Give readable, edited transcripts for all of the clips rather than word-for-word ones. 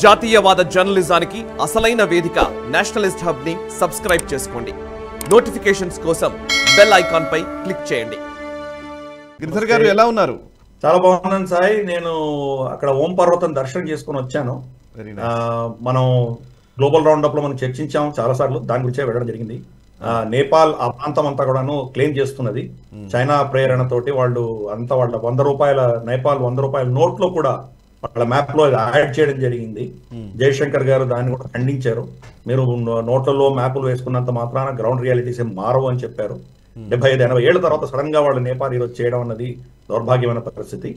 జాతీయవాద జర్నలిజానికి అసలైన వేదిక నేషనలిస్ట్ హబ్ ని సబ్స్క్రైబ్ చేసుకోండి. నోటిఫికేషన్స్ కోసం బెల్ ఐకాన్ పై క్లిక్ చేయండి. గిరిధర్ గారు ఎలా ఉన్నారు? చాలా బాగున్నాను సాయి. నేను అక్కడ ఓం పర్వతం దర్శనం చేసుకుని వచ్చాను. మనం గ్లోబల్ రౌండ్ అప్ లో మనం చర్చించాం చాలా సార్లు, దాని గురించే వెళ్ళడం జరిగింది. నేపాల్ ఆ ప్రాంతం అంతా కూడాను క్లెయిమ్ చేస్తున్నది చైనా ప్రేరణతోటి. వాళ్ళు అంతా వాళ్ళ నేపాల్ 100 రూపాయల నోట్లో కూడా వాళ్ళ మ్యాప్ లో యాడ్ చేయడం జరిగింది. జయశంకర్ గారు దాన్ని కూడా ఖండించారు. మీరు నోట్లలో మ్యాపులు వేసుకున్నంత మాత్రాన గ్రౌండ్ రియాలిటీస్ ఏం మారవు అని చెప్పారు. 75-80 ఏళ్ల తర్వాత సడన్ గా వాళ్ళు నేపాల్ ఈరోజు చేయడం అన్నది దౌర్భాగ్యమైన పరిస్థితి.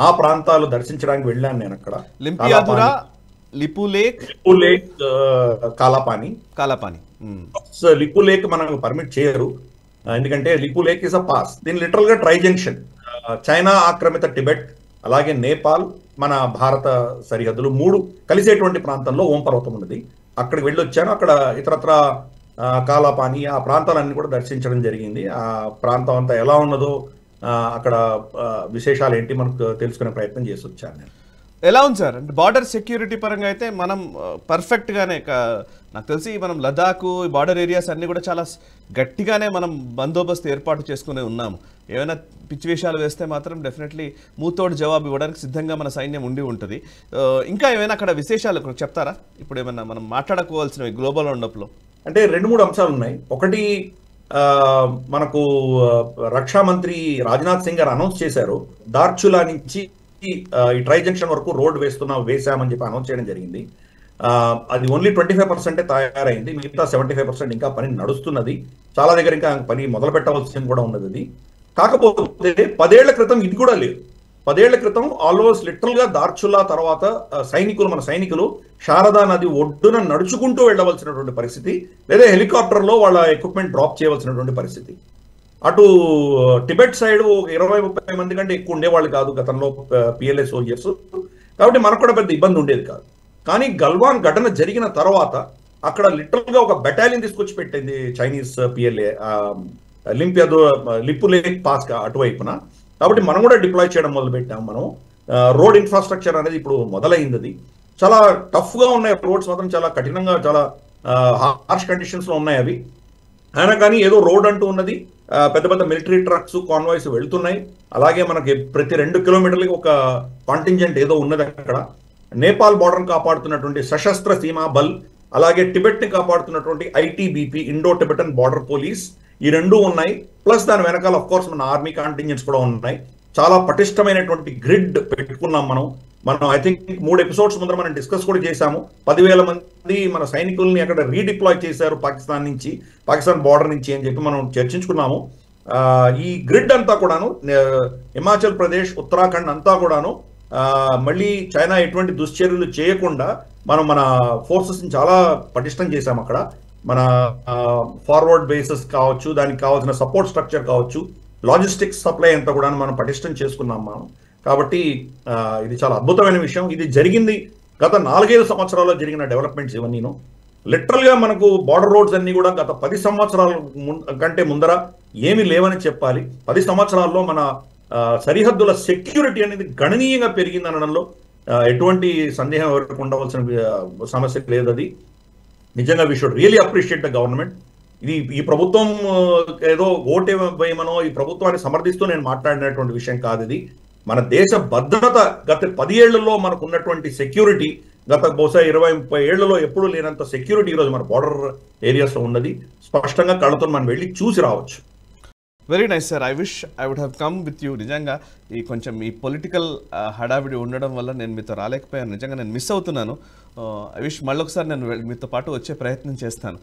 ఆ ప్రాంతాలు దర్శించడానికి వెళ్ళాను నేను. అక్కడ లిపు లేక్, కాలాపాని. లిపు లేక్ మనకు పర్మిట్ చేయరు, ఎందుకంటే Lipu lake is a pass. దీని లిటరల్ గా ట్రై జంక్షన్. చైనా ఆక్రమిత టిబెట్ అలాగే నేపాల్ మన భారత సరిహద్దులు 3 కలిసేటువంటి ప్రాంతంలో ఓం పర్వతం ఉన్నది. అక్కడికి వెళ్ళి వచ్చాను. అక్కడ ఇతరత్ర కాలాపాని ఆ ప్రాంతాలన్నీ కూడా దర్శించడం జరిగింది. ఆ ప్రాంతం అంతా ఎలా ఉన్నదో అక్కడ విశేషాలు ఏంటి మనకు తెలుసుకునే ప్రయత్నం చేసి వచ్చాను నేను. ఎలా ఉంది సార్? అంటే బార్డర్ సెక్యూరిటీ పరంగా అయితే మనం పర్ఫెక్ట్గానే, నాకు తెలిసి మనం లదాఖ్ బార్డర్ ఏరియాస్ అన్నీ కూడా చాలా గట్టిగానే మనం బందోబస్తు ఏర్పాటు చేసుకునే ఉన్నాము. ఏమైనా పిచ్చి విషయాలు వేస్తే మాత్రం డెఫినెట్లీ మూతోడు జవాబు ఇవ్వడానికి సిద్ధంగా మన సైన్యం ఉండి ఉంటుంది. ఇంకా ఏమైనా అక్కడ విశేషాలు చెప్తారా? ఇప్పుడు ఏమైనా మనం మాట్లాడుకోవాల్సినవి గ్లోబల్ రౌండప్లో అంటే 2-3 అంశాలు ఉన్నాయి. ఒకటి, మనకు రక్షా మంత్రి రాజ్నాథ్ సింగ్ గారు అనౌన్స్ చేశారు, దార్చులా నుంచి ఈ ట్రై జంక్షన్ వరకు రోడ్ వేసామని చెప్పి అనౌన్స్ చేయడం జరిగింది. అది ఓన్లీ 25% తయారైంది, మిగతా 75% ఇంకా పని నడుస్తున్నది. చాలా దగ్గర ఇంకా పని మొదలు పెట్టవలసింది కూడా ఉన్నది. అది కాకపోతే 10 ఏళ్ల క్రితం ఇది కూడా లేదు. 10 ఏళ్ల క్రితం ఆల్మోస్ట్ లిటరల్ గా దార్చులా తర్వాత మన సైనికులు శారదా నది ఒడ్డున నడుచుకుంటూ వెళ్ళవలసినటువంటి పరిస్థితి, లేదా హెలికాప్టర్లో వాళ్ళ ఎక్విప్మెంట్ డ్రాప్ చేయవలసినటువంటి పరిస్థితి. అటు టిబెట్ సైడ్ 20-30 మంది కంటే ఎక్కువ ఉండేవాళ్ళు కాదు గతంలో పిఎల్ఏ సోల్జర్స్, కాబట్టి మనకు కూడా పెద్ద ఇబ్బంది ఉండేది కాదు. కానీ గల్వాన్ ఘటన జరిగిన తర్వాత అక్కడ లిటరల్ గా ఒక బెటాలియన్ తీసుకొచ్చి పెట్టింది Chinese PLA Lipu lake pass అటువైపున. కాబట్టి మనం కూడా డిప్లాయ్ చేయడం మొదలు పెట్టాం. మనం రోడ్ ఇన్ఫ్రాస్ట్రక్చర్ అనేది ఇప్పుడు మొదలైంది. చాలా టఫ్ గా ఉన్నాయి రోడ్స్, మాత్రం చాలా కఠినంగా, చాలా హార్ష్ కండిషన్స్ లో ఉన్నాయి అవి. అయినా కానీ ఏదో రోడ్ అంటూ ఉన్నది. పెద్ద పెద్ద మిలిటరీ ట్రక్స్, కాన్వాయ్స్ వెళ్తున్నాయి. అలాగే మనకి ప్రతి 2 కిలోమీటర్లకి ఒక కాంటింజెంట్ ఏదో ఉన్నది అక్కడ. నేపాల్ బార్డర్ కాపాడుతున్నటువంటి సశస్త్ర సీమా బల్, అలాగే టిబెట్ ని కాపాడుతున్నటువంటి ITBP, Indo Tibetan border police, ఈ 2 ఉన్నాయి. ప్లస్ దాని వెనకాల ఆఫ్ కోర్స్ మన ఆర్మీ కాంటింజెంట్స్ కూడా ఉన్నాయి. చాలా పటిష్టమైనటువంటి గ్రిడ్ పెట్టుకున్నాం మనం. ఐ థింక్ 3 ఎపిసోడ్స్ ముందర మనం డిస్కస్ కూడా చేశాము. 10,000 మంది మన సైనికుల్ని అక్కడ రీడిప్లాయ్ చేశారు పాకిస్తాన్ బార్డర్ నుంచి అని చెప్పి మనం చర్చించుకున్నాము. ఈ గ్రిడ్ అంతా కూడాను హిమాచల్ ప్రదేశ్, ఉత్తరాఖండ్ అంతా కూడాను మళ్ళీ చైనా ఎటువంటి దుశ్చర్యలు చేయకుండా మన ఫోర్సెస్ ని చాలా పటిష్టం చేశాము. అక్కడ మన ఫార్వర్డ్ బేసెస్ కావచ్చు, దానికి కావాల్సిన సపోర్ట్ స్ట్రక్చర్ కావచ్చు, లాజిస్టిక్స్ సప్లై అంతా కూడా మనం పటిష్టం చేసుకున్నాం మనం. కాబట్టి ఇది చాలా అద్భుతమైన విషయం. ఇది జరిగింది గత 4-5 సంవత్సరాల్లో జరిగిన డెవలప్మెంట్స్ ఇవన్నీను. లిటరల్ గా మనకు బార్డర్ రోడ్స్ అన్ని కూడా గత 10 సంవత్సరాల కంటే ముందర ఏమీ లేవని చెప్పాలి. 10 సంవత్సరాల్లో మన సరిహద్దుల సెక్యూరిటీ అనేది గణనీయంగా పెరిగింది అనడంలో ఎటువంటి సందేహం ఎవరికి ఉండవలసిన సమస్య లేదు. అది నిజంగా we should really appreciate the government. ఈ ప్రభుత్వం ఏదో ఓటే వేయమనో ఈ ప్రభుత్వాన్ని సమర్థిస్తూ నేను మాట్లాడినటువంటి విషయం కాదు. ఇది మన దేశ భద్రత. గత 10 ఏళ్లలో మనకు ఉన్నటువంటి సెక్యూరిటీ గత బహుశా 20-30 ఏళ్లలో ఎప్పుడూ లేనంత సెక్యూరిటీ ఈరోజు మన బార్డర్ ఏరియాస్ లో ఉన్నది. స్పష్టంగా కళ్ళతో మనం వెళ్ళి చూసి రావచ్చు. Very nice sir. I wish I would have come with you. నిజంగా కొంచెం ఈ పొలిటికల్ హడావిడి ఉండడం వల్ల నేను మీతో రాలేకపోయాను. నిజంగా నేను మిస్ అవుతున్నాను. ఐ విష్ మళ్ళొకసారి నేను మీతో పాటు వచ్చే ప్రయత్నం చేస్తాను.